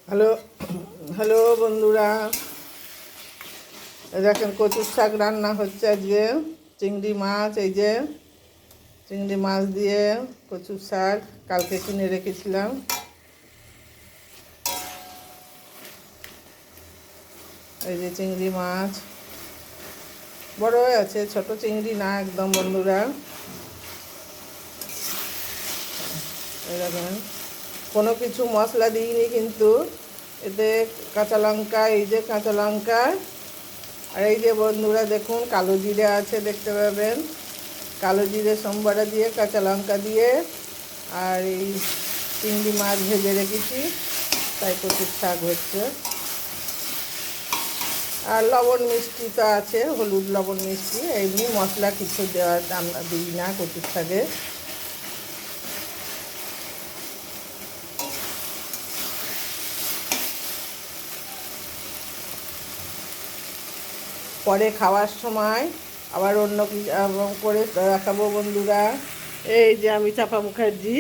Hello hello বন্ধুরা, দেখেন কচুর শাক রান্না হচ্ছে আজকে। চিংড়ি মাছ, এই যে চিংড়ি মাছ দিয়ে কচুর শাক কালকে কিনে রেখেছিলাম। এই যে চিংড়ি মাছ বড় হয়ে আছে, ছোট চিংড়ি না একদম বন্ধুরা। এই দেখেন কোনো কিছু মশলা দিইনি কিন্তু, এতে কাঁচা লঙ্কা, এই যে কাঁচা লঙ্কা, আর এই যে বন্ধুরা দেখুন কালো জিরে আছে, দেখতে পাবেন কালো জিরে সোমবারে দিয়ে, কাঁচা লঙ্কা দিয়ে, আর এই চিংড়ি মাছ ভেজে রেখেছি, তাই কচুর শাক হচ্ছে। আর লবণ মিষ্টি তো আছে, হলুদ লবণ মিষ্টি, এমনি মশলা কিছু দেওয়ার আমরা দিই না কচুর শাকে। পরে খাওয়ার সময় আবার অন্য কিছু করে দেখাবো বন্ধুরা। এই যে আমি চাপা মুখার্জি।